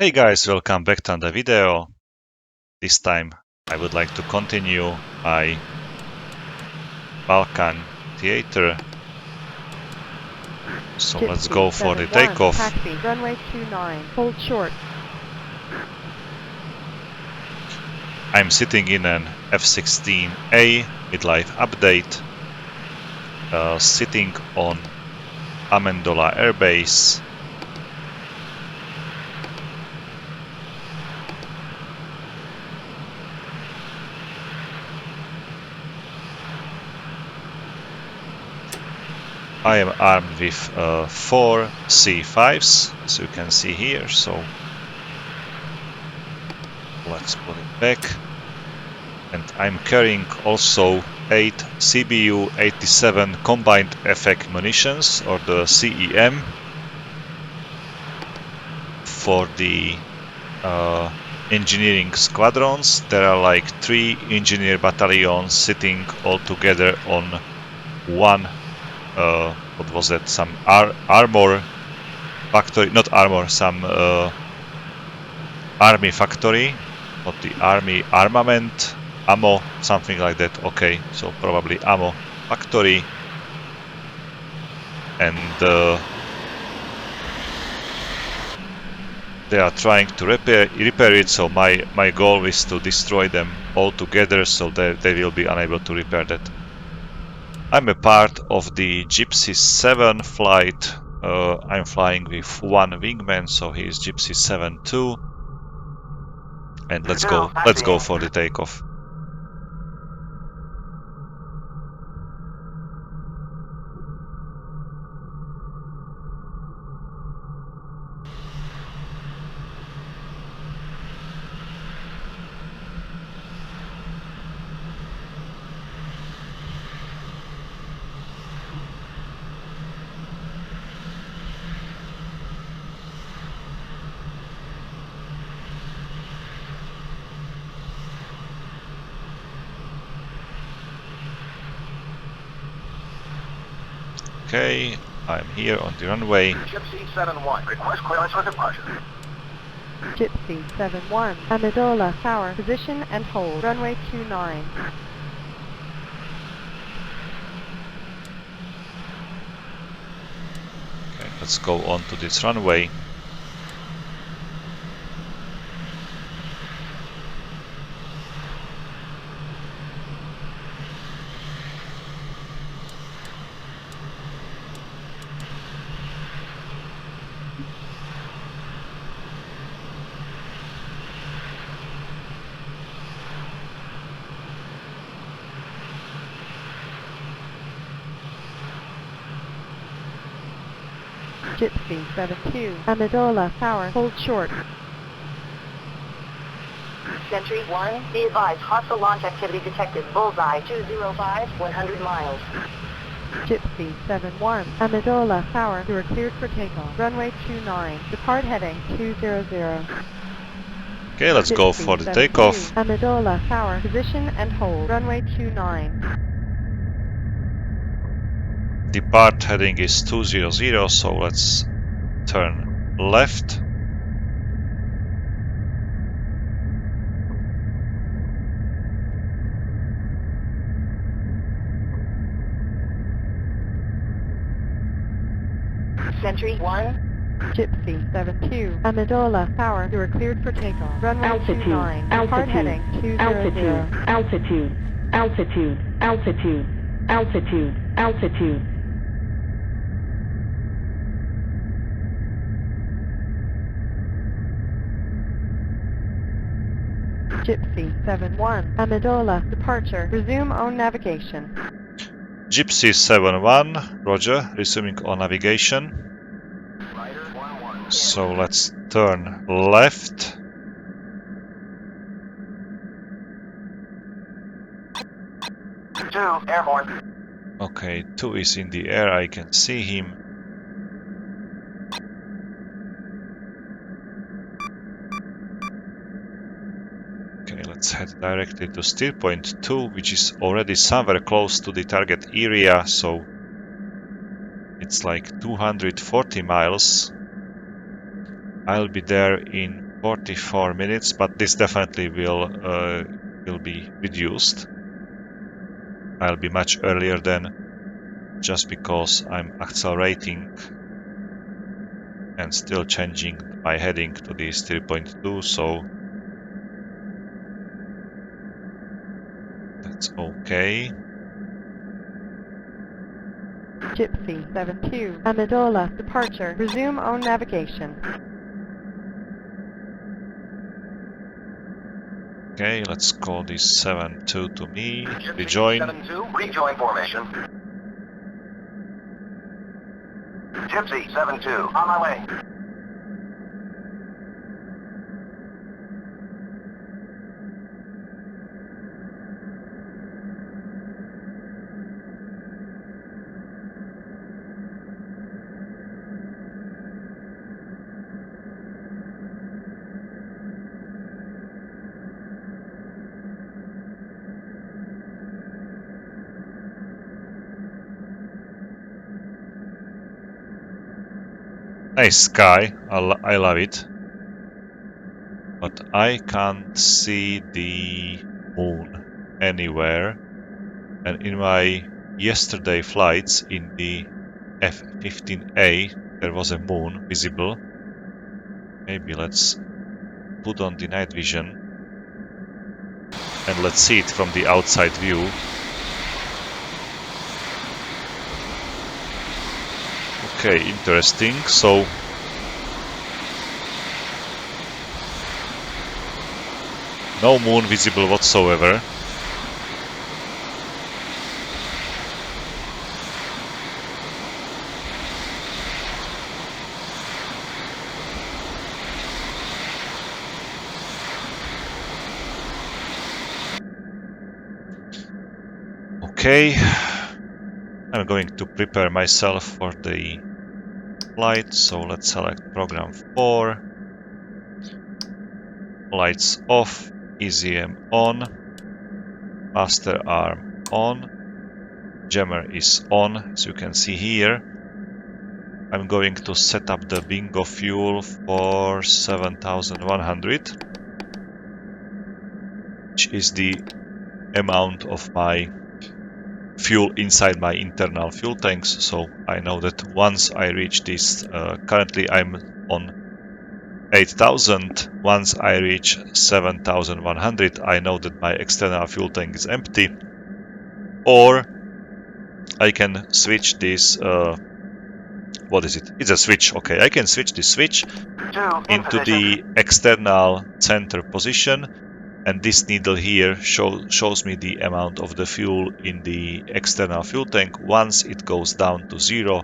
Hey guys, welcome back to another video. This time I would like to continue my Falcon theater. So let's go for the takeoff. Taxi, runway 29, hold short. I'm sitting in an F-16A midlife update, sitting on Amendola Air Base. I am armed with 4 C5s, as you can see here, so let's put it back. And I'm carrying also 8 CBU-87 combined effect munitions, or the CEM, for the engineering squadrons. There are like 3 engineer battalions sitting all together on one, what was that, some armor factory, not armor, some army factory, not the army armament, ammo, something like that. Okay, so probably ammo factory. And they are trying to repair it, so my goal is to destroy them all together, so they will be unable to repair that. I'm a part of the Gypsy 7 flight. I'm flying with 1 wingman, so he is Gypsy 7 too. And let's go for the takeoff. Okay, I'm here on the runway. Gypsy 7-1, request clearance for departure. Gypsy 7-1, Amendola Tower, position and hold, runway 29. Okay, let's go on to this runway. Gypsy 7-2, Amendola Tower, hold short. Sentry 1, be advised, hostile launch activity detected. Bullseye 205, 100 miles. Gypsy 7-1, Amendola Tower, you are cleared for takeoff. Runway 29, depart heading 200. Okay, let's go for the takeoff. Amendola Tower, position and hold, runway 29. Depart heading is 200, so let's turn left. Sentry 1. Gypsy 7-2, Amendola Tower, you are cleared for takeoff. Runway 29, depart heading 200. Altitude, altitude, altitude, altitude, altitude. Gypsy 7-1, Amendola, departure, resume on navigation. Gypsy 7-1, roger, resuming on navigation. Rider 1-1. So let's turn left. Two, airborne. Okay, 2 is in the air, I can see him. Okay, let's head directly to steer point 2, which is already somewhere close to the target area, so it's like 240 miles. I'll be there in 44 minutes, but this definitely will be reduced. I'll be much earlier then, just because I'm accelerating and still changing my heading to this 3.2, so that's okay. Gypsy 72, Amendola, departure. Resume own navigation. Okay, let's call this 72 to me. Gypsy Rejoin. 72, rejoin formation. Gypsy 72, on my way. Nice sky, I love it. But I can't see the moon anywhere. And in my yesterday flights in the F-15A, there was a moon visible. Maybe let's put on the night vision and let's see it from the outside view. Okay, interesting. So no moon visible whatsoever. Okay, I'm going to prepare myself for the flight, so let's select program 4. Lights off, EZM on, master arm on, jammer is on, as you can see here. I'm going to set up the bingo fuel for 7100, which is the amount of my fuel inside my internal fuel tanks, so I know that once I reach this, currently I'm on 8000, once I reach 7100, I know that my external fuel tank is empty, or I can switch this, what is it? It's a switch, okay, I can switch the switch into the external center position, and this needle here shows me the amount of the fuel in the external fuel tank. Once it goes down to 0,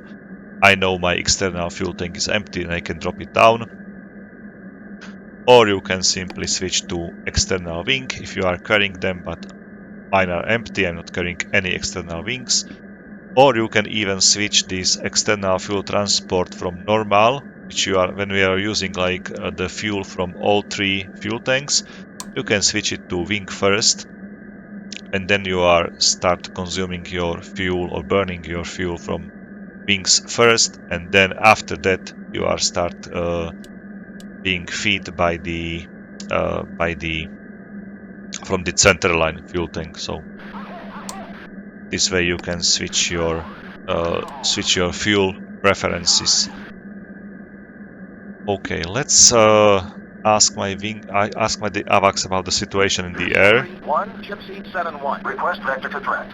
I know my external fuel tank is empty and I can drop it down. Or you can simply switch to external wing if you are carrying them, but mine are empty, I'm not carrying any external wings. Or you can even switch this external fuel transport from normal, which you are when we are using like the fuel from all 3 fuel tanks. You can switch it to wing first, and then you start consuming your fuel or burning your fuel from wings first, and then after that you start being fed by the from the center line fuel tank. So this way you can switch your fuel preferences. Okay, let's ask my the AVAX about the situation in the air. 1, Gypsy 71, request vector to threat.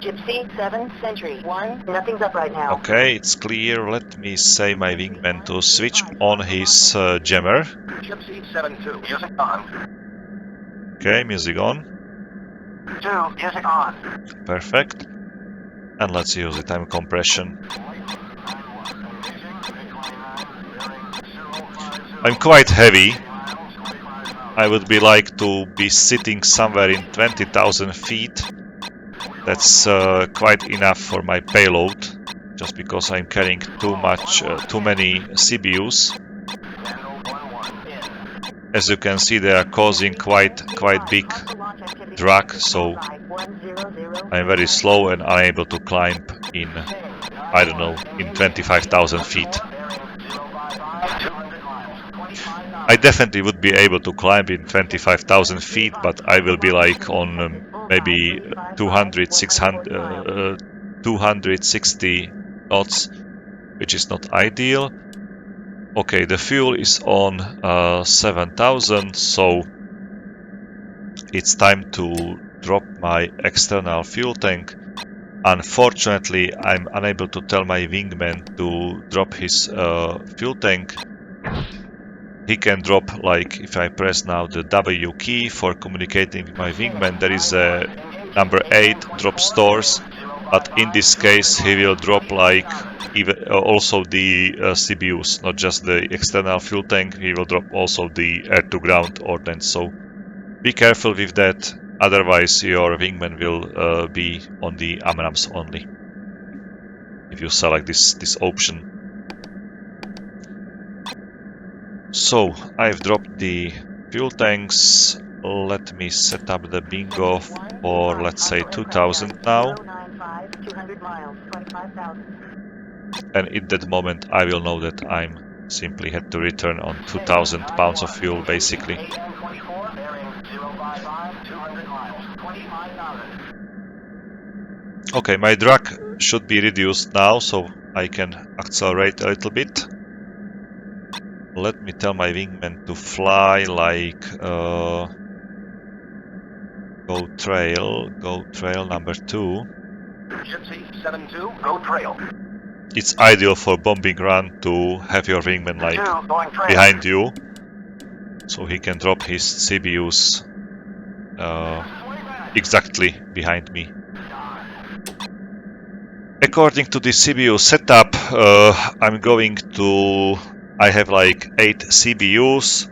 Gypsy 7 Sentry 1, nothing's up right now. Okay, it's clear. Let me say my wingman to switch on his jammer. Gypsy 72, music on. Okay, music on. 2, music on. Perfect. And let's use the time compression. I'm quite heavy. I would like to be sitting somewhere in 20,000 feet. That's quite enough for my payload, just because I'm carrying too many CBUs. As you can see, they are causing quite big drag, so I'm very slow and unable to climb in, I don't know, in 25,000 feet. I definitely would be able to climb in 25,000 feet, but I will be like on maybe 260 knots, which is not ideal. Okay, the fuel is on 7,000, so it's time to drop my external fuel tank. Unfortunately, I'm unable to tell my wingman to drop his fuel tank. He can drop, like, if I press now the W key for communicating with my wingman, there is a number 8 drop stores, but in this case he will drop like even also the CBUs, not just the external fuel tank. He will drop also the air-to-ground ordnance, so be careful with that, otherwise your wingman will be on the AMRAAMs only if you select this option. So I've dropped the fuel tanks. Let me set up the bingo for, let's say, 2000 now. 200 miles, 25,000. And in that moment I will know that I'm simply had to return on 2000 pounds of fuel basically. AM24, bearing 055, 200 miles, 25,000. Okay, my drag should be reduced now, so I can accelerate a little bit. Let me tell my wingman to fly like go trail number 2. Gypsy 72, go trail. It's ideal for bombing run to have your wingman like 2, going trail. behind you, so he can drop his CBUs exactly behind me. According to the CBU setup, I have like 8 CBUs.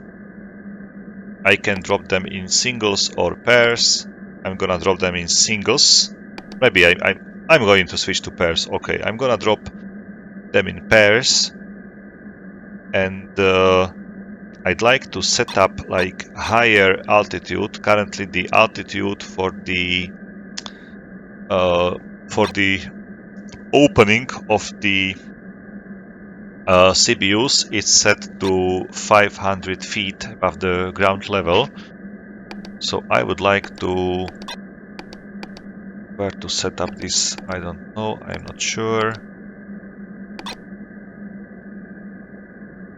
I can drop them in singles or pairs. I'm gonna drop them in singles. Maybe I'm going to switch to pairs. Okay, I'm gonna drop them in pairs, and I'd like to set up like higher altitude. Currently, the altitude for the opening of the CBUs is set to 500 feet above the ground level. So I would like to... Where to set up this, I don't know, I'm not sure.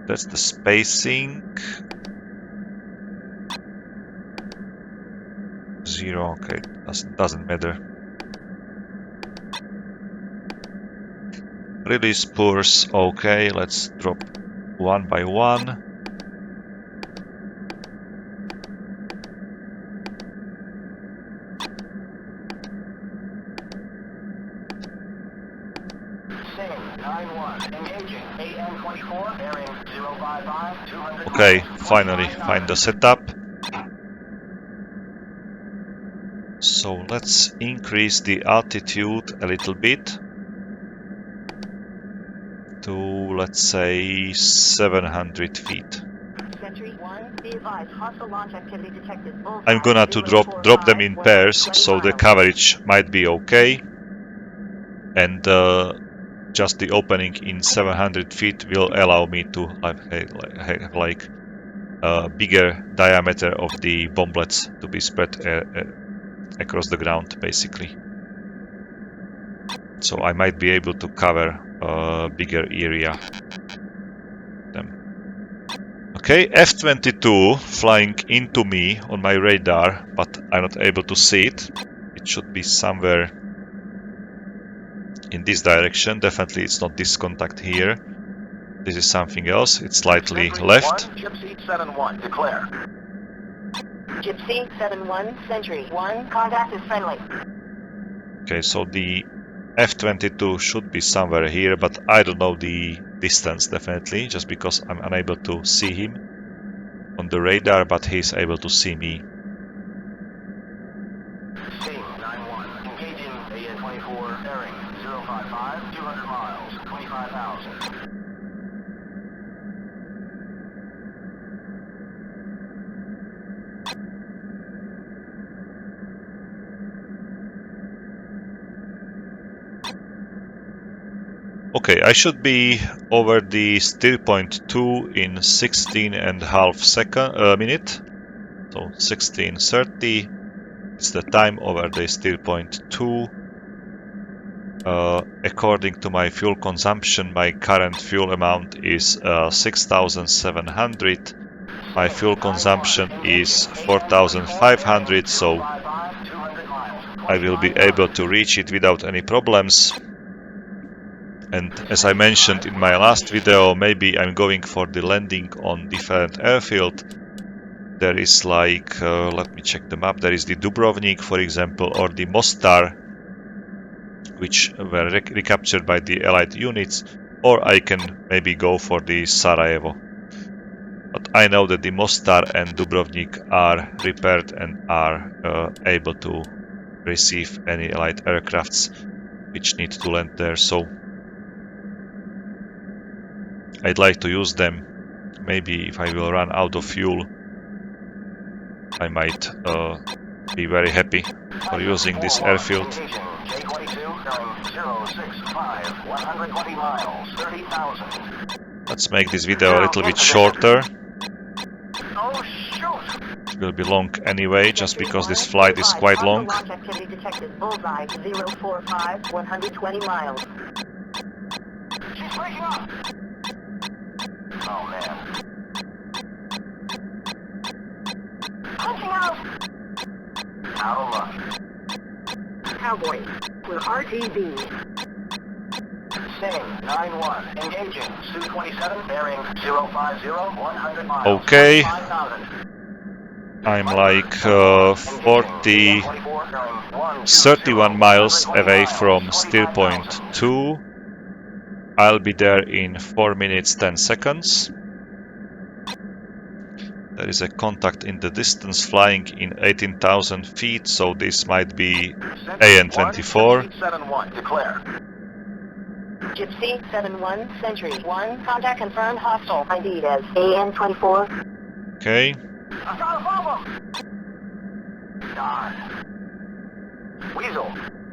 That's the spacing. 0, okay, doesn't matter. Release purse, okay, let's drop one by one. Okay, finally find the setup. So let's increase the altitude a little bit to, let's say, 700 feet. Sentry 1, be advised, hostile launch activity detected. Bullseye, I'm gonna to drop them in pairs, so the coverage might be okay, and just the opening in 700 feet will allow me to have like a bigger diameter of the bomblets to be spread across the ground, basically. So I might be able to cover a bigger area. Okay, F-22 flying into me on my radar, but I'm not able to see it. It should be somewhere in this direction. Definitely it's not this contact here. This is something else. It's slightly left. Gypsy 71, declare. Gypsy 71, Sentry 1, contact is friendly. Okay, so the F-22 should be somewhere here, but I don't know the distance definitely, just because I'm unable to see him on the radar, but he's able to see me. Sting 91, engaging AN24, bearing 055, 200 miles, 25,000. Okay, I should be over the steer point 2 in 16.5 minute. So 16:30 is the time over the steer point 2. According to my fuel consumption, my current fuel amount is 6,700. My fuel consumption is 4,500, so I will be able to reach it without any problems. And as I mentioned in my last video, maybe I'm going for the landing on different airfield. There is like, let me check the map, there is the Dubrovnik, for example, or the Mostar, which were recaptured by the Allied units, or I can maybe go for the Sarajevo. But I know that the Mostar and Dubrovnik are repaired and are able to receive any Allied aircrafts which need to land there, so I'd like to use them. Maybe if I will run out of fuel, I might be very happy for using this airfield. Let's make this video a little bit shorter. It will be long anyway, just because this flight is quite long. Launch activity detected. Bullseye 045, 120 miles. She's breaking up! Oh, man. Punching out! Out of luck. Cowboys, we're RTB. Sing, 9-1. Engaging. Su-27, bearing 050, 100 miles. Okay. 5,000. I'm like 31 miles away from steer point 2. I'll be there in 4 minutes 10 seconds. There is a contact in the distance flying in 18,000 feet, so this might be AN-24. Declare. Gypsy 71, Century 1, contact confirmed, hostile. ID as AN-24. Okay. I've got a problem! Darn. Weasel,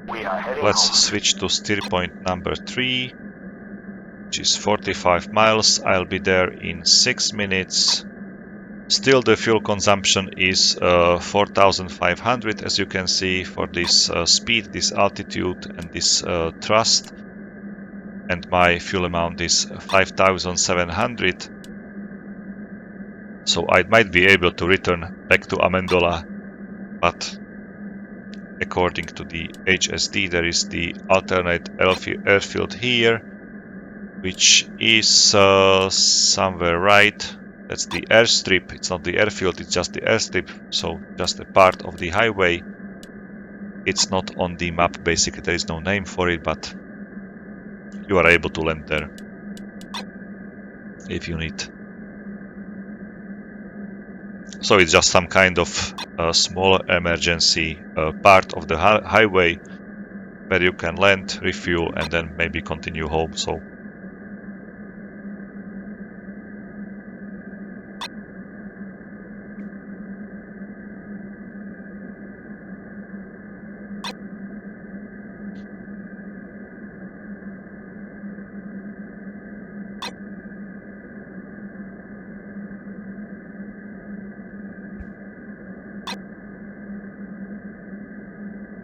we are heading Let's home. switch to steer point number 3, which is 45 miles. I'll be there in 6 minutes. Still, the fuel consumption is 4,500, as you can see, for this speed, this altitude, and this thrust. And my fuel amount is 5,700. So I might be able to return back to Amendola, but according to the HSD, there is the alternate airfield here, which is somewhere right. That's the airstrip. It's not the airfield, it's just the airstrip, so just a part of the highway. It's not on the map, basically. There is no name for it, but you are able to land there if you need. So it's just some kind of small emergency part of the highway where you can land, refuel, and then maybe continue home. So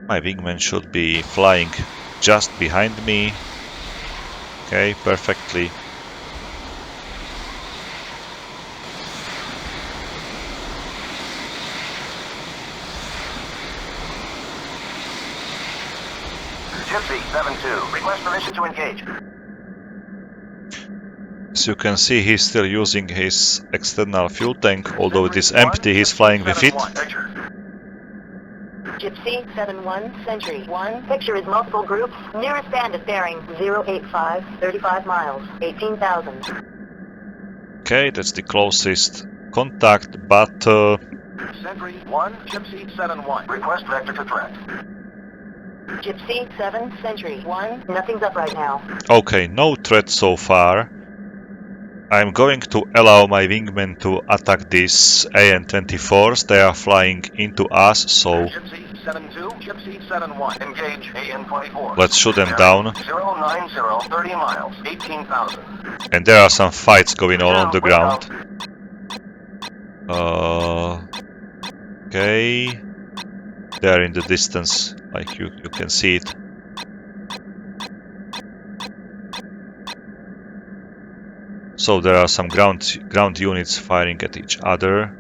my wingman should be flying just behind me. Okay, perfectly. Gypsy 7-2, request permission to engage. As you can see, he's still using his external fuel tank, although it is empty, he's flying with it. Gypsy 71, Century 1. Picture is multiple groups. Nearest bandit bearing 085, 35 miles, 18,000. Okay, that's the closest contact, but Sentry 1, Gypsy 7-1, request vector to threat. Gypsy 7, Century 1. Nothing's up right now. okay, no threat so far. I'm going to allow my wingmen to attack these AN-24s. They are flying into us, so Gypsy Gypsy 72, Gypsy 71. Engage AN-24. Let's shoot them Bearing down. 090, 30 miles, 18,000. And there are some fights going on the ground. Now, Okay. There in the distance, like you can see it. So there are some ground units firing at each other.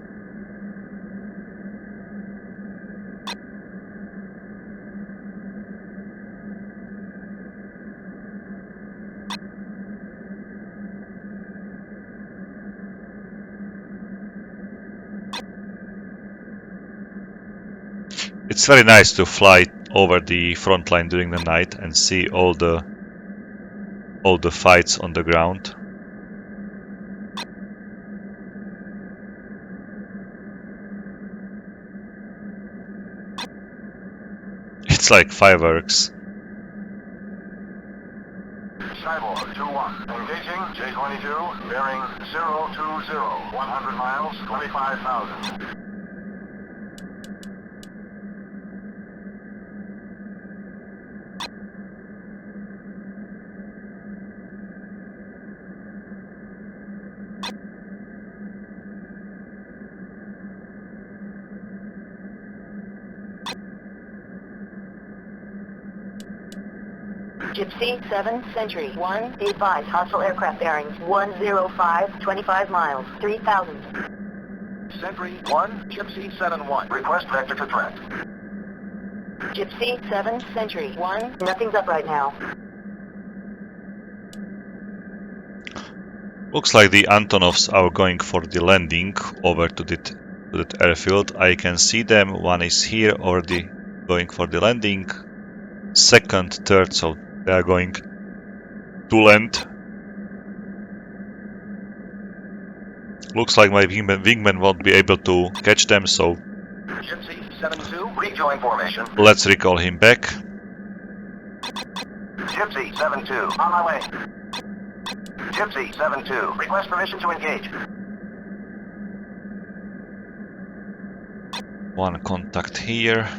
It's very nice to fly over the front line during the night and see all the fights on the ground. It's like fireworks. Cyborg 2-1. Engaging J-22, bearing 020, 100 miles, 25,000. Gypsy 7 Century 1, be advised, hostile aircraft bearings 105, 25 miles, 3,000. Sentry 1, Gypsy 71. Request vector to threat. Gypsy 7 Century 1, nothing's up right now. Looks like the Antonovs are going for the landing over to that airfield. I can see them. One is here already going for the landing. Second, third, so they are going to land. Looks like my wingman won't be able to catch them, so Gypsy 72, rejoin formation. let's recall him back. Gypsy 72, on my way. Gypsy 72, request permission to engage. One contact here.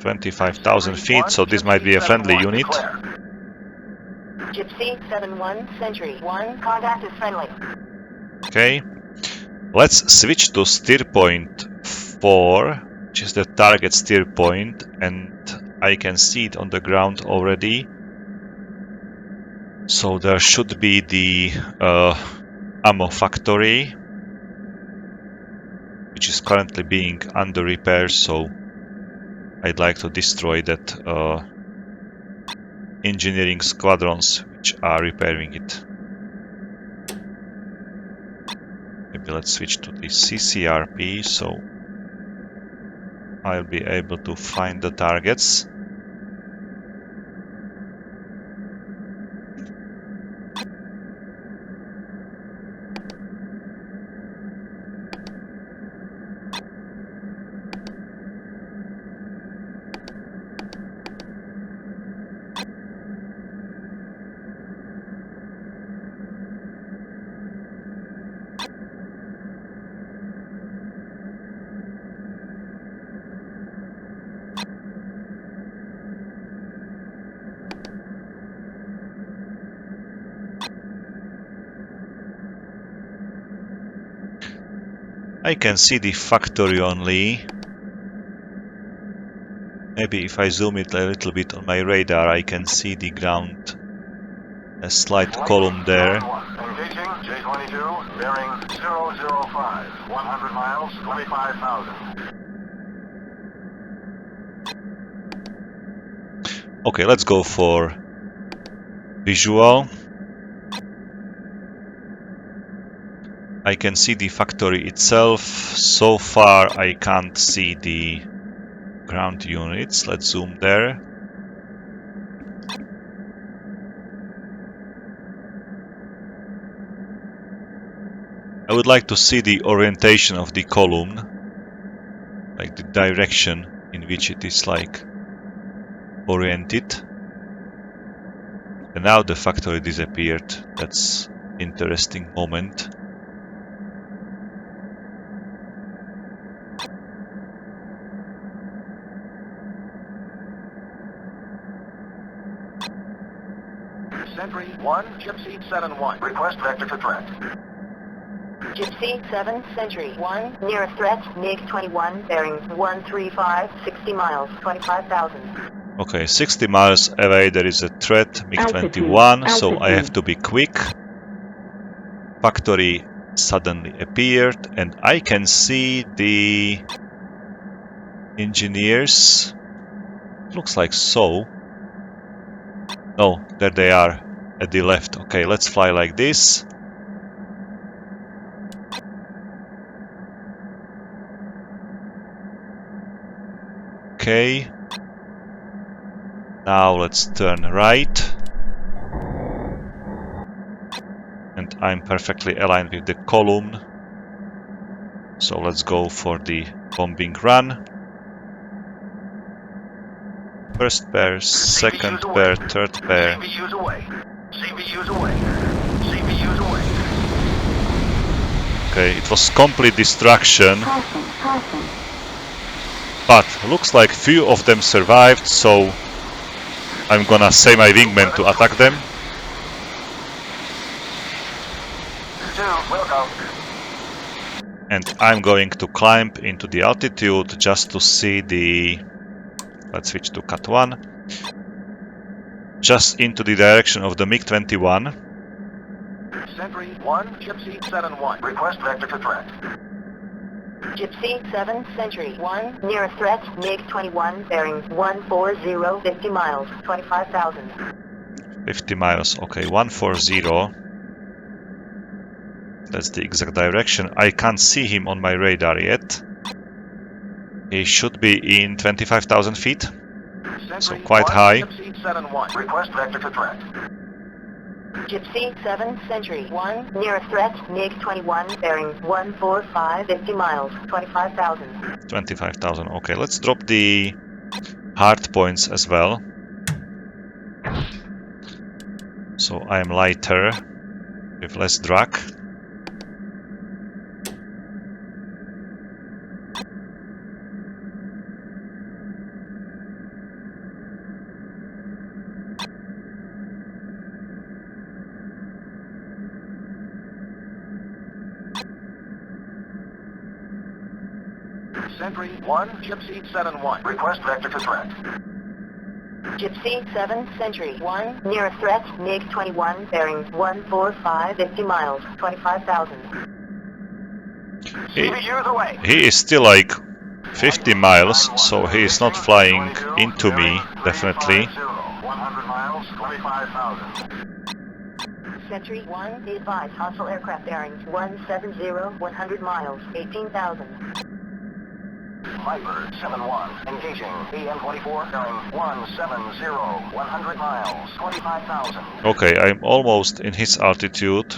25,000 feet, so this might be a friendly unit. Gypsy 71 Century 1, contact is friendly. Okay. Let's switch to steer point 4, which is the target steer point, and I can see it on the ground already. So there should be the ammo factory, which is currently being under repair, so I'd like to destroy that engineering squadrons which are repairing it. Maybe let's switch to the CCRP, so I'll be able to find the targets. I can see the factory only. Maybe if I zoom it a little bit on my radar, I can see the ground. A slight column there. Engaging J-22, bearing 005, 100 miles, 25,000. Okay, let's go for visual. I can see the factory itself. So far I can't see the ground units. Let's zoom there. I would like to see the orientation of the column, like the direction in which it is like oriented. And now the factory disappeared. That's interesting moment. 1, Gypsy 7-1. Request vector for threat. Gypsy 7 Century 1, nearest threat, MiG-21, bearing 135, 60 miles, 25,000. Okay, 60 miles away there is a threat, MiG-21, so I have to be quick. Factory suddenly appeared, and I can see the engineers. Looks like so. No, there they are at the left. Okay, let's fly like this. Okay. Now let's turn right. And I'm perfectly aligned with the column. So let's go for the bombing run. First pair, second pair, third pair. CBU's away. CBU's away. CBU's away. Okay, it was complete destruction. But looks like few of them survived, so I'm gonna say my wingman to attack them. 2, will go. And I'm going to climb into the altitude just to see the... Let's switch to Cat 1. Just into the direction of the MiG-21. Sentry 1, Gypsy 7-1. Request vector for threat. Gypsy 7 Century 1, nearest threat, MiG-21, bearing 140, 50 miles, 25,000. 50 miles, okay, 140. That's the exact direction. I can't see him on my radar yet. He should be in 25,000 feet. So quite high. Gypsy 7-1. Request vector for threat. Gypsy 7 Century 1, nearest threat, MiG-21, bearing 145, 50 miles, 25,000. 25,000, okay, let's drop the hard points as well. So I'm lighter, with less drag. Sentry 1, Gypsy 7-1. Request vector for threat. Gypsy 7 Century 1, nearest threat, MiG-21, bearing 145, 50 miles, 25,000. CBU's away. He is still like 50 miles, so he is not flying into me, definitely. 100 miles, 25,000. Sentry 1, be advised, hostile aircraft bearings 170, 100 miles, 18,000. Viper 7-1, engaging EM-24, bearing 170, 100 miles, 25,000. Okay, I'm almost in his altitude.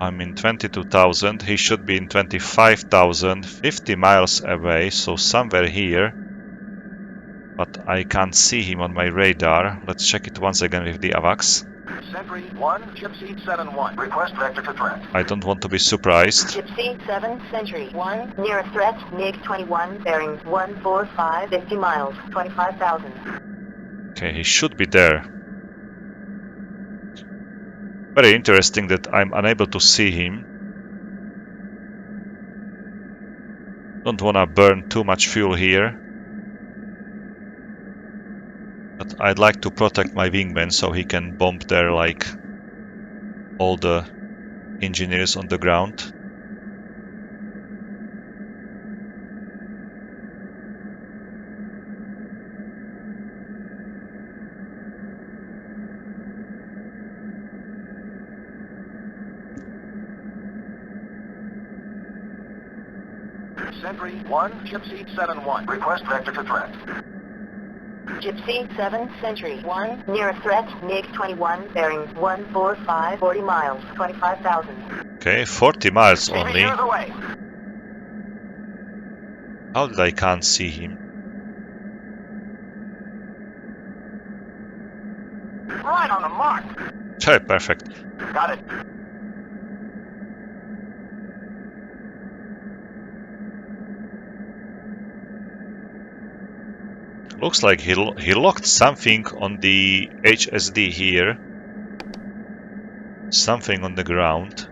I'm in 22,000, he should be in 25,000, 50 miles away, so somewhere here. But I can't see him on my radar. Let's check it once again with the AVAX. Sentry 1, Gypsy 7-1. Request vector for threat. I don't want to be surprised. Gypsy 7 Century 1, nearest threat, MiG-21, bearing 145, 50 miles, 25,000. Okay, he should be there. Very interesting that I'm unable to see him. Don't wanna burn too much fuel here. But I'd like to protect my wingman so he can bomb there like all the engineers on the ground. Sentry 1, Gypsy 7-1. Request vector for threat. Gypsy 7 Century 1, nearest threat, MiG-21, bearing 145, 40 miles, 25,000. Okay, 40 miles only. CBU's away. How did I can't see him? Right on the mark. Okay, perfect. Got it. Looks like he locked something on the HSD here. Something on the ground.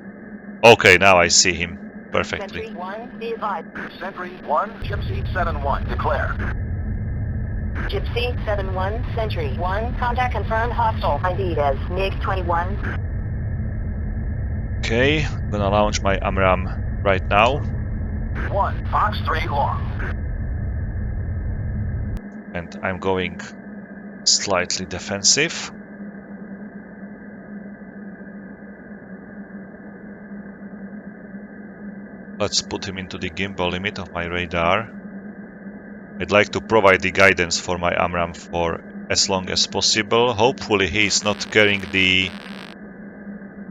Okay, now I see him perfectly. Sentry 1, be advised. Sentry 1, Gypsy 7-1, declare. Gypsy 7-1, Sentry 1, contact confirmed, hostile. ID as MiG-21. Okay, I'm gonna launch my AMRAAM right now. 1, Fox 3 long. And I'm going slightly defensive. Let's put him into the gimbal limit of my radar. I'd like to provide the guidance for my AMRAAM for as long as possible. Hopefully he's not carrying the...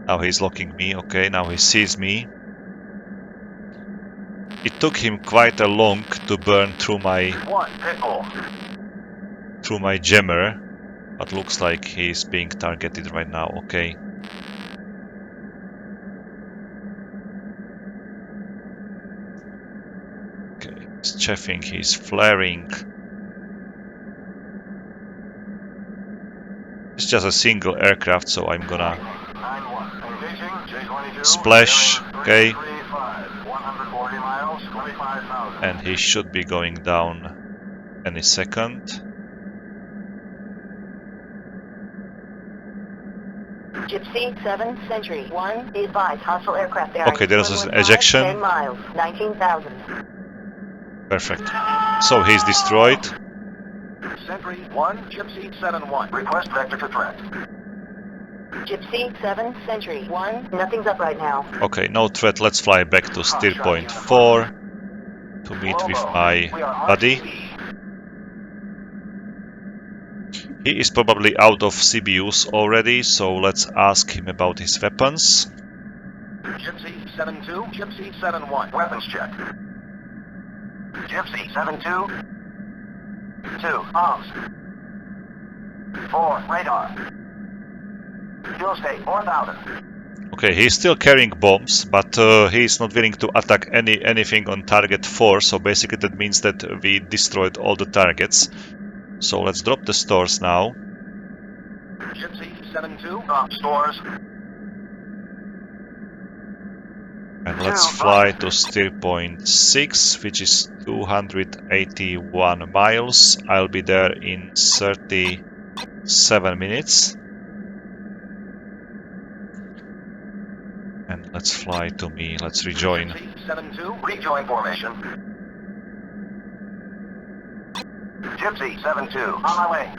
Now he's locking me. Okay, now he sees me. It took him quite a long to burn through my... 1, pitbull. through my jammer. But looks like he's being targeted right now. Okay. He's chafing, he's flaring. It's just a single aircraft, so I'm gonna splash, okay. And he should be going down any second. Gypsy 7, Sentry 1, be advised, hostile aircraft bearing. Okay, there's an ejection. 10 miles, 19,000. Perfect. So he's destroyed. Sentry 1, Gypsy 7-1, request vector to threat. Gypsy 7, Sentry 1, nothing's up right now. Okay, no threat. Let's fly back to steer point 4 to meet with my buddy. He is probably out of CBUs already, so let's ask him about his weapons. Gypsy 7-2, Gypsy 7-1, weapons check. Gypsy 7-2, 2, bombs. 4, radar. Fuel state 4,000. Okay, he's still carrying bombs, but he's not willing to attack anything on target 4, so basically that means that we destroyed all the targets. So let's drop the stores now. Gypsy 7-2, stores. And let's fly to steer point 6, which is 281 miles. I'll be there in 37 minutes. And let's fly to me. Let's rejoin. Gypsy 7-2, rejoin formation. Gypsy 7-2, on my way.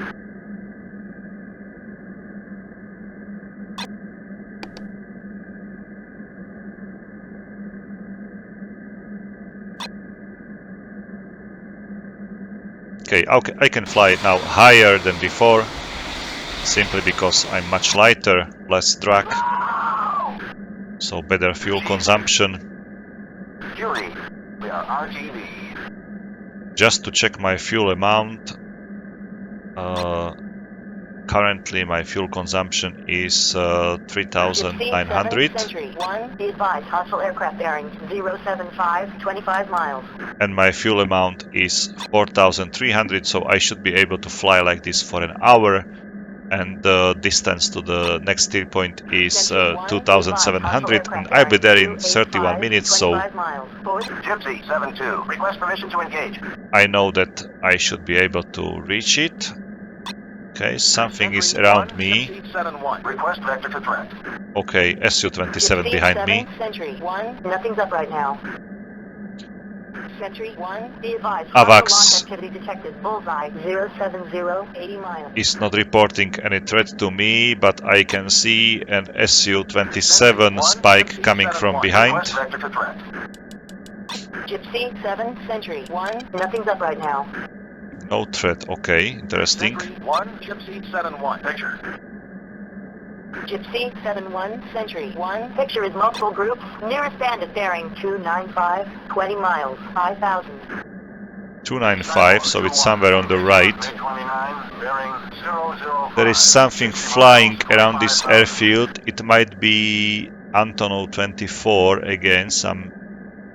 Okay, I can fly now higher than before, simply because I'm much lighter, less drag, so better fuel consumption. Fury, we are RGB. Just to check my fuel amount, currently my fuel consumption is 3,900. Sentry 1, be advised, hostile aircraft bearing 075, 25 miles. And my fuel amount is 4,300, so I should be able to fly like this for an hour. And the distance to the next steer point is 2,700, and I'll be there in 31 minutes, so Gypsy 7-2, request permission to engage. I know that I should be able to reach it. Okay, something is around me. Request vector to threat. Okay, Su-27 behind me. Sentry 1, nothing's up right now. Sentry 1, be advised. AVAX launch activity detected. Bullseye 070, 80 miles. is not reporting any threat to me, but I can see an Su-27 spike coming from behind. Request vector to threat. Gypsy 7, Sentry 1, nothing's up right now. No threat, okay, interesting. Sentry 1, Gypsy 7-1, picture. Gypsy 7-1, Sentry 1, picture is multiple groups. Nearest bandit bearing 295, 20 miles, 5,000. 295, so it's somewhere on the right. 29, bearing 005. There is something flying around this airfield. It might be Antonov 24, again, some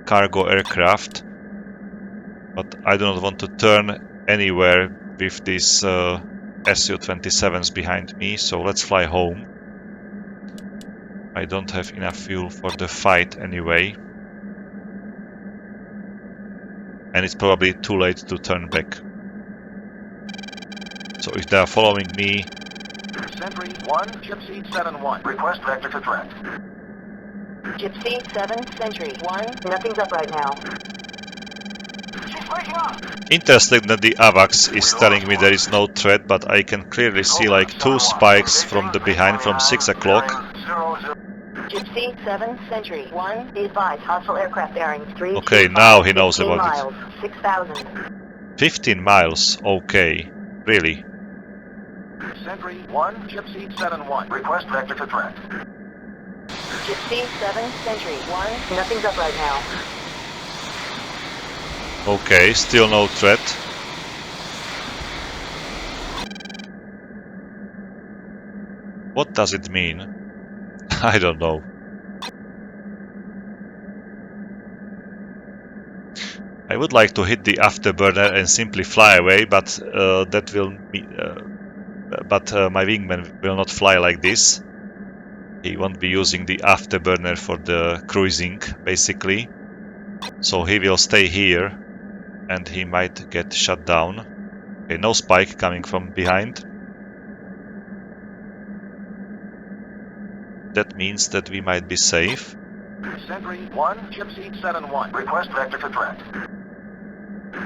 cargo aircraft. But I do not want to turn anywhere with these Su-27s behind me, so let's fly home. I don't have enough fuel for the fight anyway. And it's probably too late to turn back. So if they are following me... Sentry 1, Gypsy 7-1. Request vector to threat. Gypsy 7, Sentry 1. Nothing's up right now. She's breaking up! Interesting that the AVAX is telling me there is no threat, but I can clearly see like 2 spikes from the behind from 6 o'clock. Gypsy 7, Sentry 1. Be advised, hostile aircraft bearings 3. Okay, now he knows about miles, it. 6,000. 15 miles, okay. Really? Sentry 1, Gypsy 7-1. Request vector to threat. Gypsy 7, Sentry 1. Nothing's up right now. Okay, still no threat. What does it mean? I don't know. I would like to hit the afterburner and simply fly away, but that will be, my wingman will not fly like this. He won't be using the afterburner for the cruising, basically. So he will stay here, and he might get shut down. Okay, no spike coming from behind. That means that we might be safe. Sentry 1, Gypsy 7-1. Request vector to threat.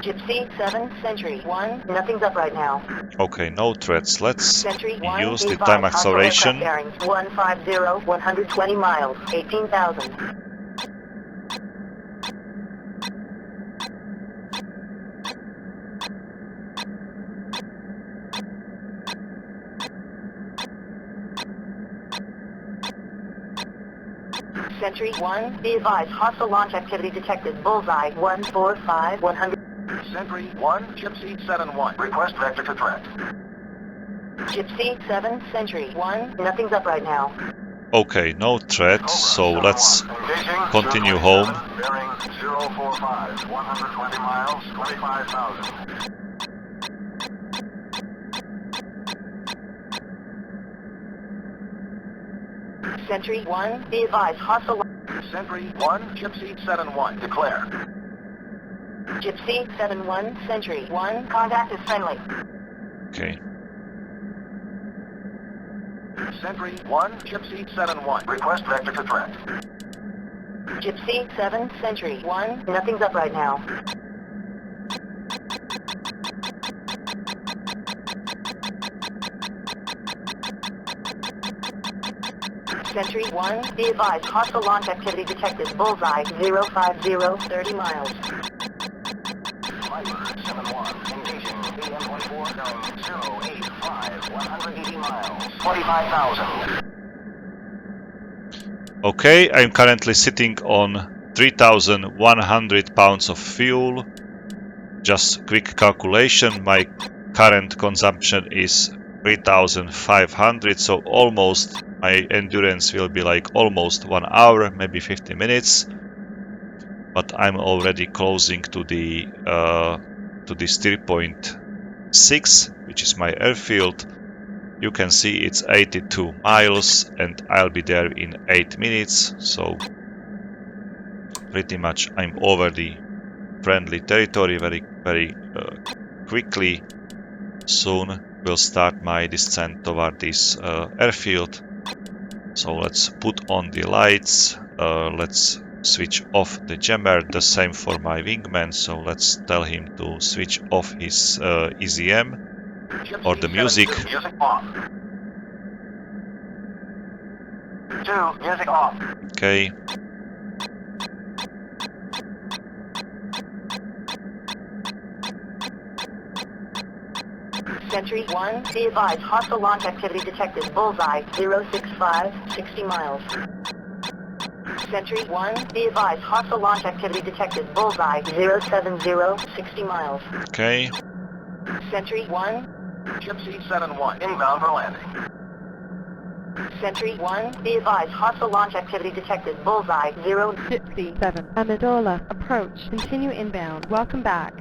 Gypsy 7, Sentry 1. Nothing's up right now. Okay, no threats. Let's Sentry 1. use Be the advised, time hostile acceleration. aircraft bearings 150, 120 miles, 18,000. Sentry 1, be advised, hostile launch activity detected. Bullseye 145, 100. Sentry 1, Gypsy 7-1. Request vector to threat. Gypsy 7, Sentry 1. Nothing's up right now. Okay, no threat, so let's continue home. Bearing 045, 120 miles, 25,000. Sentry 1, be advised, hostile... Sentry 1, Gypsy 7-1. Declare. Gypsy 7-1, Sentry 1. Contact is friendly. Okay. Sentry 1, Gypsy 7-1. Request vector to threat. Gypsy 7, Sentry 1. Nothing's up right now. Sentry 1, be advised, hostile launch activity detected. Bullseye 050, 30 miles. Viper 7-1. Engaging BM-24 zone 085, 180 miles, 25,000. Okay, I'm currently sitting on 3,100 pounds of fuel. Just quick calculation, my current consumption is 3,500, so almost my endurance will be like almost 1 hour, maybe 50 minutes. But I'm already closing to the steer point 6, which is my airfield. You can see it's 82 miles and I'll be there in 8 minutes, so pretty much I'm over the friendly territory very quickly. Soon we'll start my descent toward this airfield. So let's put on the lights, let's switch off the jammer, the same for my wingman, so let's tell him to switch off his EZM or the music. Music off. 2, music off. Okay. Sentry 1, be advised, hostile launch activity detected. Bullseye 065, 60 miles. Sentry 1, be advised, hostile launch activity detected. Bullseye 070, 60 miles. Okay. Sentry 1, Gypsy 7-1. Inbound for landing. Sentry 1, be advised, hostile launch activity detected. Bullseye 0... Gypsy 7, Amendola, approach. Continue inbound. Welcome back.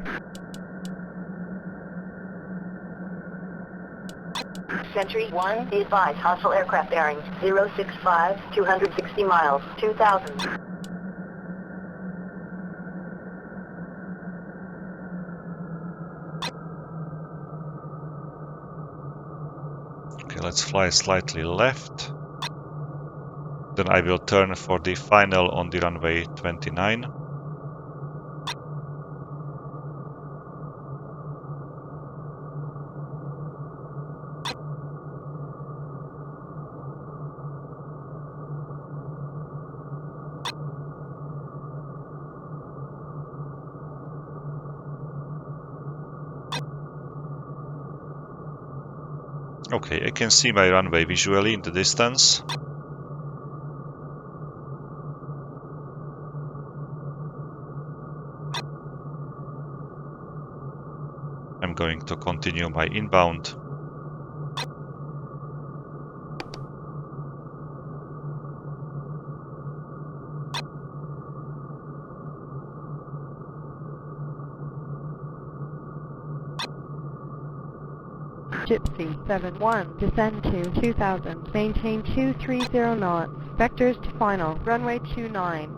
Sentry 1, be advised, hostile aircraft bearings 065, 260 miles, 2000. Okay, let's fly slightly left. Then I will turn for the final on the runway 29. Okay, I can see my runway visually in the distance. I'm going to continue my inbound. Gypsy 71, descend to 2000, maintain 230 knots, vectors to final, runway 29.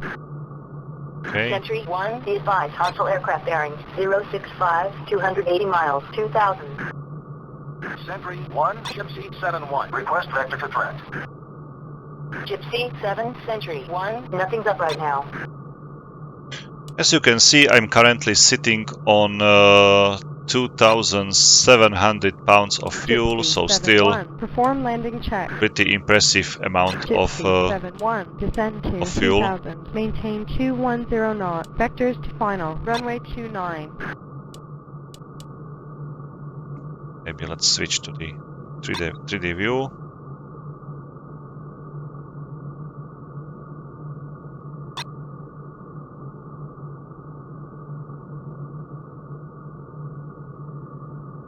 Okay. Sentry 1, be advised, hostile aircraft bearings 065, 280 miles, 2000. Sentry 1, Gypsy 71. Request vector to threat. Gypsy 7, Sentry 1, nothing's up right now. As you can see, I'm currently sitting on 2,700 pounds of fuel, Gypsy so 71, still perform landing check. pretty impressive amount Gypsy of 71, descend to of fuel. 2000, maintain 210 knots, vectors to final, runway 29. Maybe let's switch to the 3D view.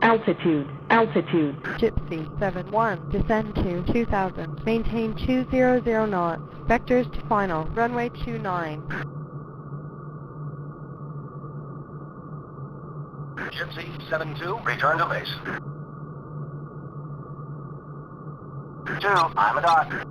Altitude, altitude. Gypsy 71, descend to 2000, maintain 200 knots, vectors to final, runway 29. Gypsy 72, return to base. 2, I'm a dot.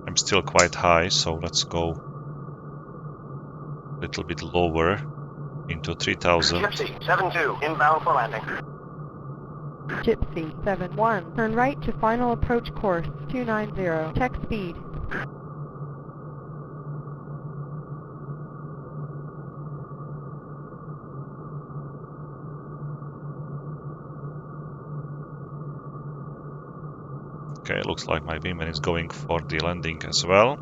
I'm still quite high, so let's go a little bit lower into 3,000. Gypsy 72, inbound for landing. Gypsy 71, turn right to final approach course 290, check speed. Okay, looks like my wingman is going for the landing as well.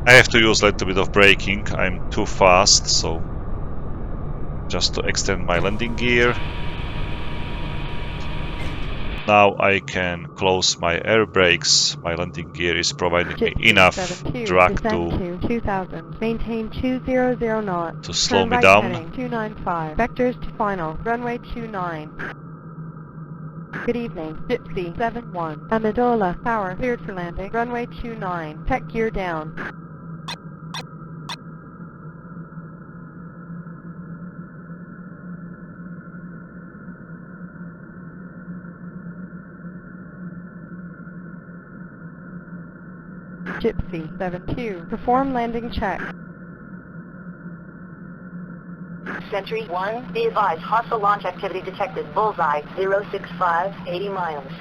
I have to use a little bit of braking, I'm too fast, so just to extend my landing gear. Now I can close my air brakes. My landing gear is providing me Gypsy enough 72, drag descend to 2000, maintain 200 knots, to slow turn me right down. heading 295, vectors to final, runway 29. Good evening, Gypsy 71, Amendola, power, cleared for landing, runway 29, tech gear down. Gypsy 72, perform landing check. Sentry 1, be advised, hostile launch activity detected, bullseye 065, 80 miles.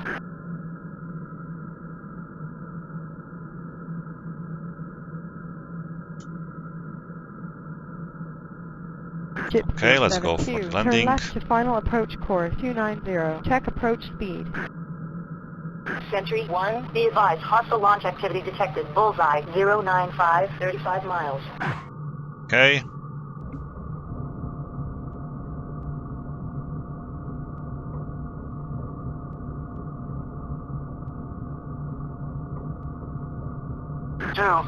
Gypsy Okay, let's go for 72, the landing. turn left to final approach course 290, check approach speed. Sentry 1, be advised, hostile launch activity detected, bullseye 095, 35 miles. Okay.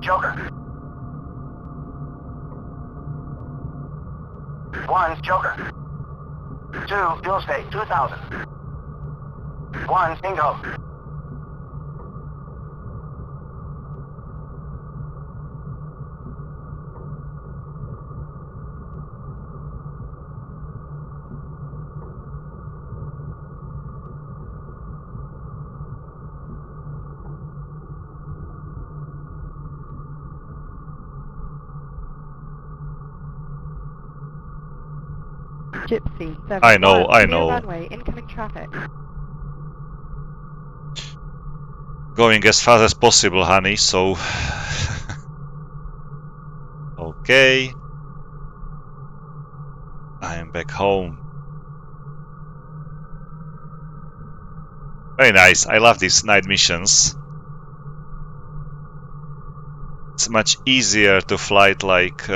Joker. 1, Joker. 2, Fuel State, 2000. 1, Bingo. Gypsy 7-1. I know, I Clear know. runway, incoming traffic. Going as fast as possible, honey, so... Okay. I am back home. Very nice. I love these night missions. It's much easier to fly it like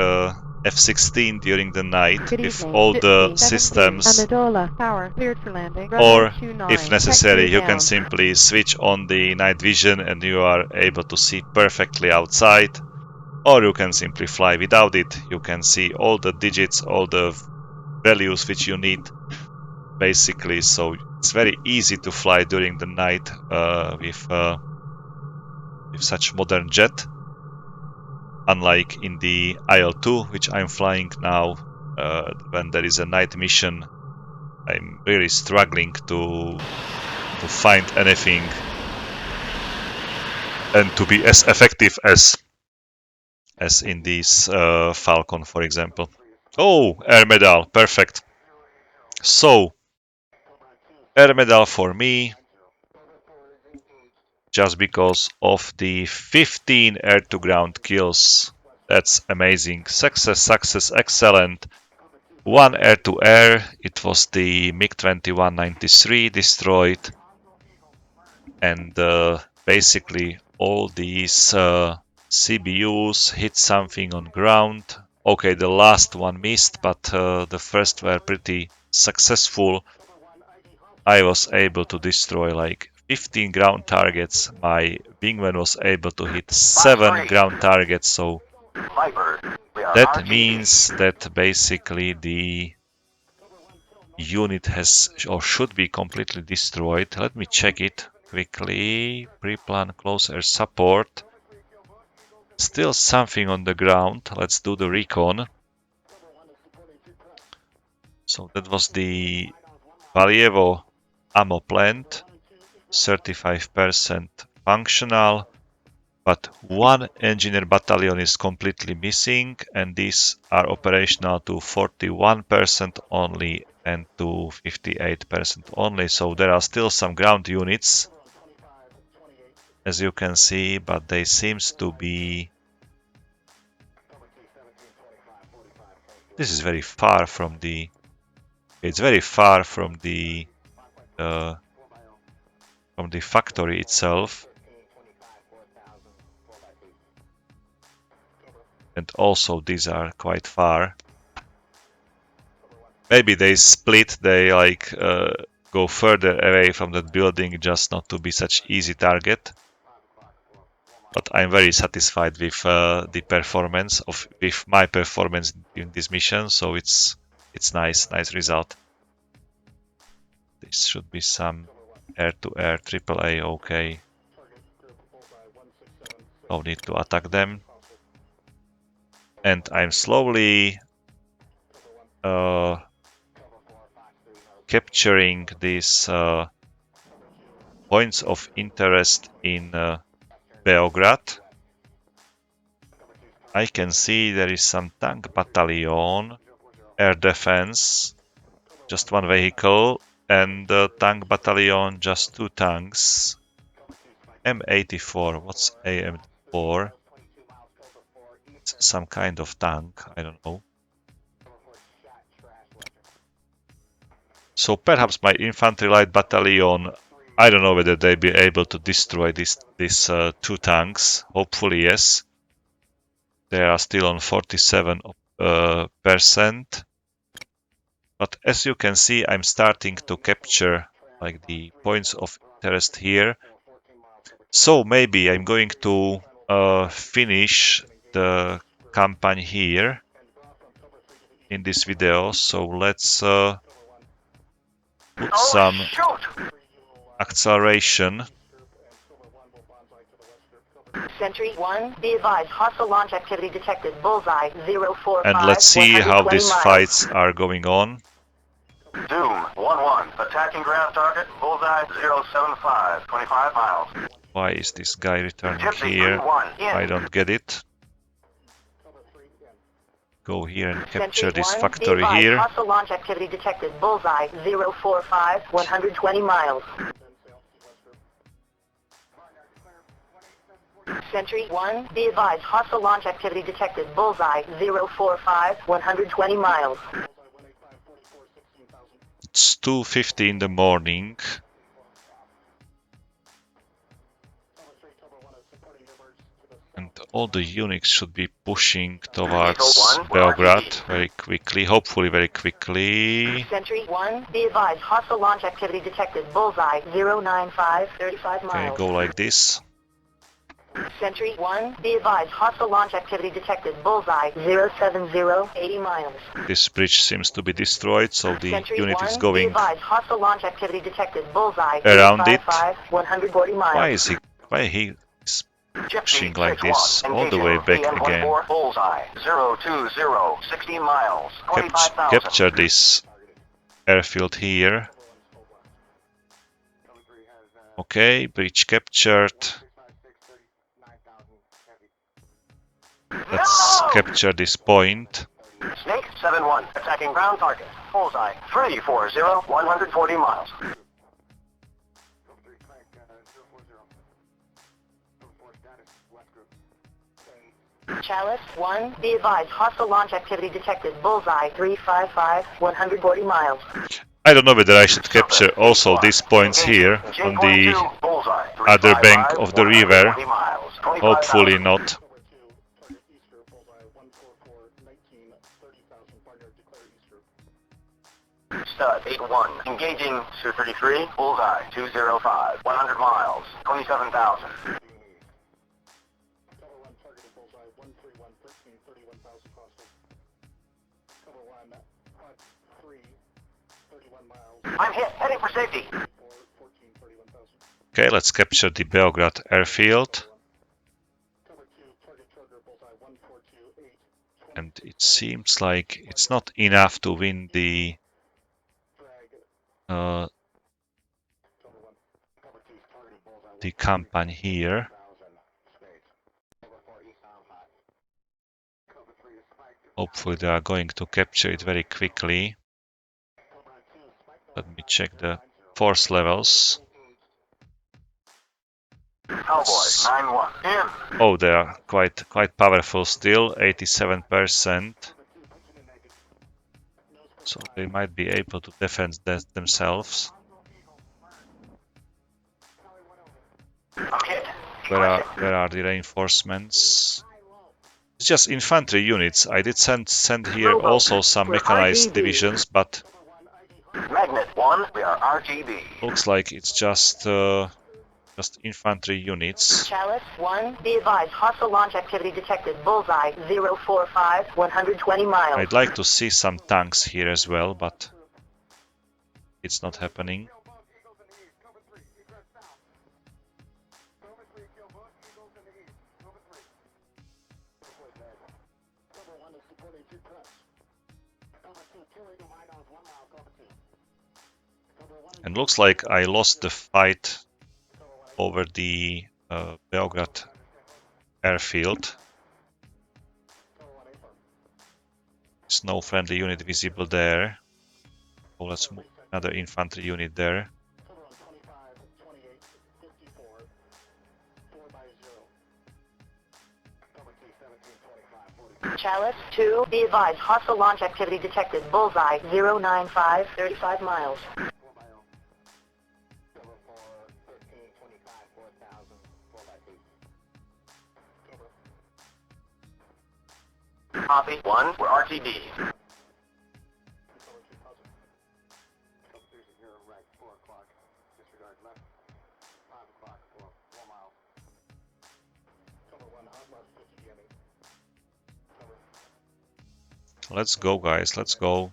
F-16 during the night Good if evening. all the Gypsy 7-2. systems, Amidola, tower, cleared for landing. or Runway 29. if necessary, Taxi you can down. simply switch on the night vision and you are able to see perfectly outside. Or you can simply fly without it. You can see all the digits, all the values which you need, basically. So it's very easy to fly during the night with such modern jet. Unlike in the IL-2, which I'm flying now, when there is a night mission, I'm really struggling to find anything and to be as effective as in this Falcon, for example. Oh, air medal, perfect. So, air medal for me, just because of the 15 air-to-ground kills. That's amazing. Success, success, excellent. 1 air-to-air, it was the MiG-2193 destroyed. And basically all these CBUs hit something on ground. Okay, the last one missed, but the first were pretty successful. I was able to destroy like 15 ground targets. My wingman was able to hit 7 ground targets, so Viper. We are that RTB. means that basically the unit has or should be completely destroyed. Let me check it quickly. Pre-plan close air support. Still something on the ground. Let's do the recon. So that was the Valjevo ammo plant. 35% functional. But 1 engineer battalion is completely missing, and these are operational to 41% only and to 58% only. So there are still some ground units, as you can see, but they seems to be... This is very far from the... It's very far from the factory itself. And also these are quite far. Maybe they split, they like go further away from that building just not to be such easy target. But I'm very satisfied with the performance with my performance in this mission, so it's nice result. This should be some air-to-air AAA, okay. No need to attack them. And I'm slowly capturing these points of interest in Beograd. I can see there is some tank battalion, air defense, just 1 vehicle, and tank battalion, just 2 tanks. M84, what's AM4? It's some kind of tank, I don't know. So perhaps my infantry light battalion, I don't know whether they'll be able to destroy these 2 tanks. Hopefully yes. They are still on 47%. But as you can see, I'm starting to capture like the points of interest here. So maybe I'm going to finish the campaign here. in this video, so let's put some Shoot! acceleration. Sentry 1, be advised, hostile launch activity detected. Bullseye 045. And let's see how 120 these miles. fights are going on. Doom 1-1. Attacking ground target. Bullseye 075. 25 miles. Why is this guy returning Gypsy here? 3-1. In. I don't get it. Go here and capture Sentry this 1, be factory advised, here. hostile launch activity detected. Bullseye 045. 120 miles. Sentry 1, be advised, hostile launch activity detected. Bullseye 045. 120 miles. It's 2:50 in the morning. And all the units should be pushing towards Belgrade very quickly, hopefully very quickly. Sentry 1, be advised, hostile launch activity detected. Bullseye 095. 35 Okay, miles. go like this. Sentry 1, be advised, hostile launch activity detected. Bullseye 070. 80 miles. This bridge seems to be destroyed, so the Sentry unit 1, is be going advised, hostile launch activity detected. Bullseye around it. 055. 140 miles. Why he is Gypsy pushing like 6-1. this all the way back Engaging again? PM-24. Bullseye 020. 60 miles. 25,000. Capture this airfield here. Okay, bridge captured. Let's capture this point. Snake 7-1. Attacking ground target. Bullseye 340. 140 miles. Chalice 1, be advised, hostile launch activity detected. Bullseye 355. 140 miles. I don't know whether I should capture also these points here on the other bank of the river. Hopefully not. Stud 8-1. Engaging 233. Bullseye 205. 100 miles. 27,000. I'm hit. Heading for safety. Okay, let's capture the Belgrade airfield. And it seems like it's not enough to win the campaign here. Hopefully they are going to capture it very quickly. Let me check the force levels. Oh, they are quite powerful still, 87%. So they might be able to defend themselves. Where are the reinforcements? It's just infantry units. I did send here also some mechanized divisions, but Magnet 1, we are RGB. looks like it's just infantry units. Chalice 1, be advised, hostile launch activity detected. Bullseye 045. 120 miles. I'd like to see some tanks here as well, but it's not happening. And looks like I lost the fight over the Belgrade airfield. There's no friendly unit visible there. So let's move another infantry unit there. Chalice 2, be advised, hostile launch activity detected. Bullseye 095. 35 miles. Copy 1, we're RTB. Let's go, guys. Let's go.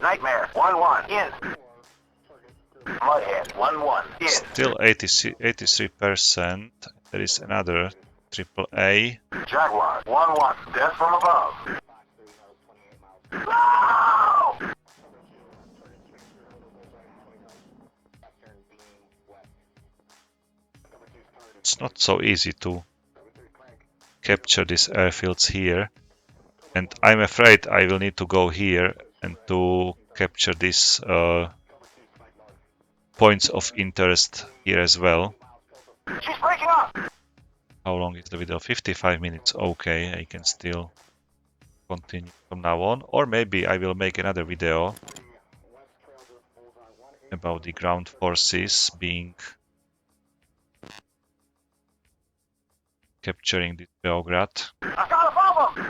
Nightmare 1-1 in. Mudhead 1-1 in. Still 83%. There is another AAA. Jaguar 1-1. Death from above. No! It's not so easy to capture these airfields here, and I'm afraid I will need to go here and to capture these points of interest here as well. She's breaking up! How long is the video? 55 minutes. Okay, I can still continue from now on, or maybe I will make another video about the ground forces being capturing this Beograd. I've got a problem!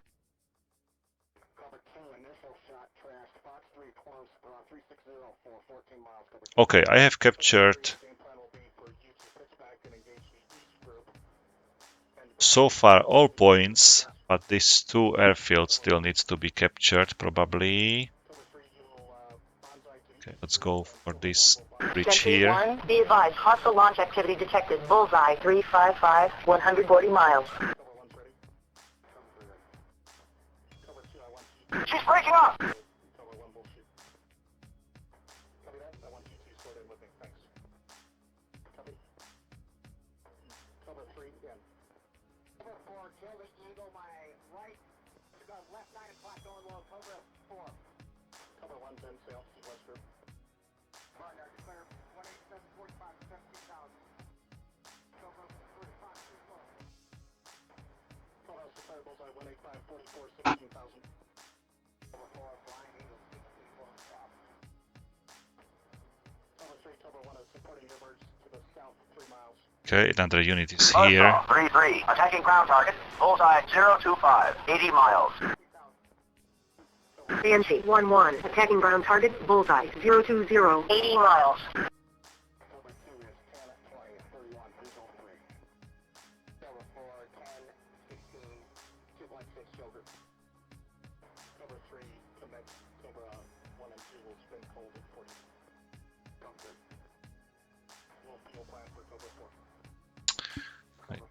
Okay, I have captured so far all points, but these two airfields still needs to be captured probably. Okay, let's go for this bridge Sentry here. 1, be advised, hostile launch activity detected. Bullseye 355, 140 miles. She's breaking up! Okay, another unit is Buzzsaw here. 3-3. Attacking ground target. Bullseye 025. 80 miles. CNC 1-1, attacking ground target. Bullseye 020, 80 miles.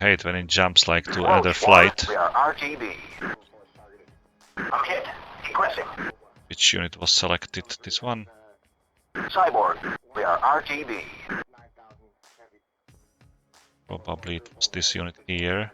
I hate when it jumps like to another flight. We are RTB. I'm hit. Egressing. Which unit was selected? This one? Cyborg. We are RTB. Probably it was this unit here.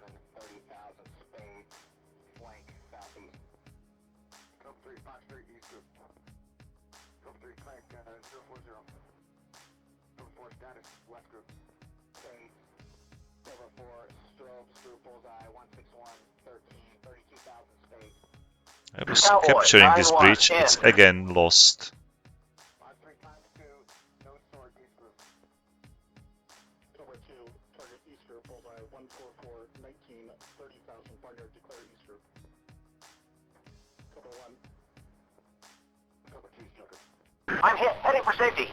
I was capturing this bridge, it's again lost. I'm hit. Heading for safety.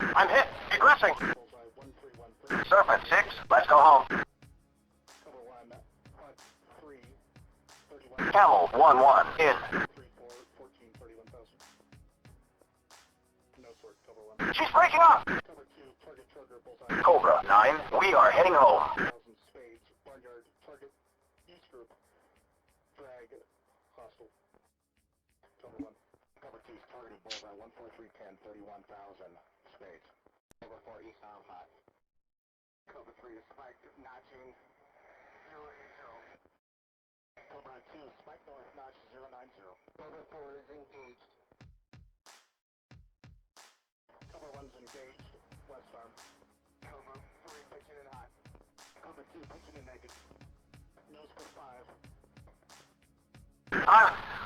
I'm hit. Egressing. Serpent 6. Let's go home. Camel 1-1. In. She's breaking up. Cobra 9. We are heading home.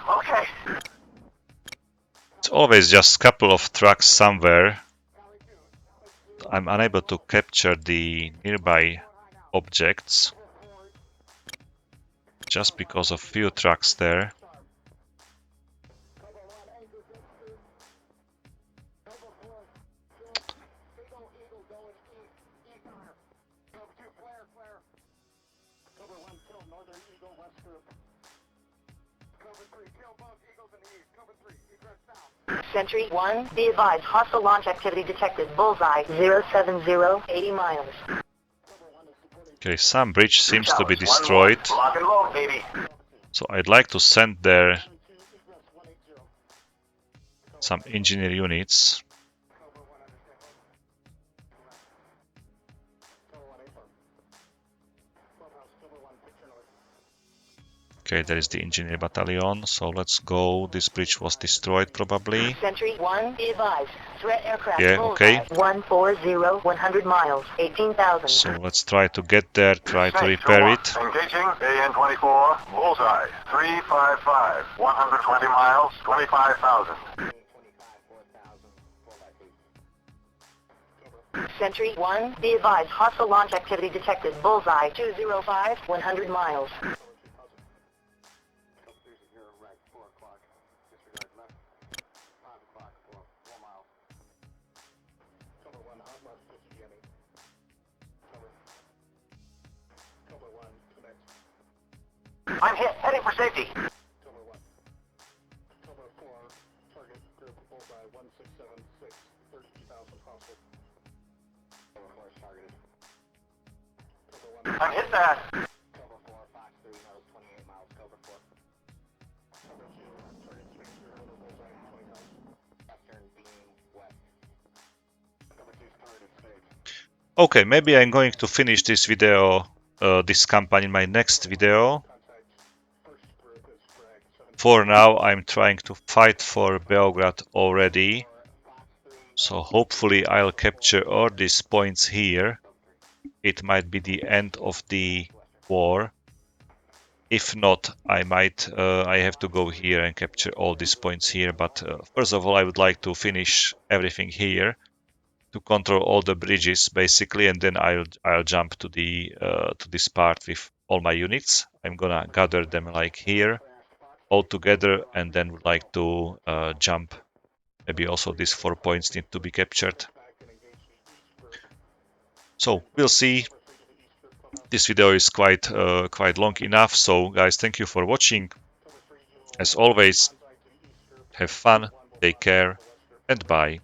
Okay. It's always just a couple of trucks somewhere. I'm unable to capture the nearby objects just because of few trucks there. Sentry 1, be advised, hostile launch activity detected. Bullseye 070, 80 miles. Okay, some bridge seems to be Challenge 1-1. destroyed. Lock and load, baby. So I'd like to send there some engineer units. Okay, there is the engineer battalion, so let's go. This bridge was destroyed probably. Sentry 1, be advised, threat aircraft. Yeah, okay. 140, 100 miles, 18,000. So let's try to get there, try to Snake repair 2-1. it. Engaging AN-24. Bullseye 355. 120 miles, 25,000. Sentry 1, be advised, hostile launch activity detected. Bullseye 205, 100 miles. I'm hit. Heading for safety. I'm hit bad. Okay, maybe I'm going to finish this video, this campaign in my next video. For now, I'm trying to fight for Beograd already. So hopefully I'll capture all these points here. It might be the end of the war. If not, I have to go here and capture all these points here. But first of all, I would like to finish everything here to control all the bridges basically, and then I'll jump to this part with all my units. I'm gonna gather them like here all together, and then would like to jump. Maybe also these 4 points need to be captured. So we'll see. This video is quite long enough. So guys, thank you for watching. As always, have fun, take care, and bye.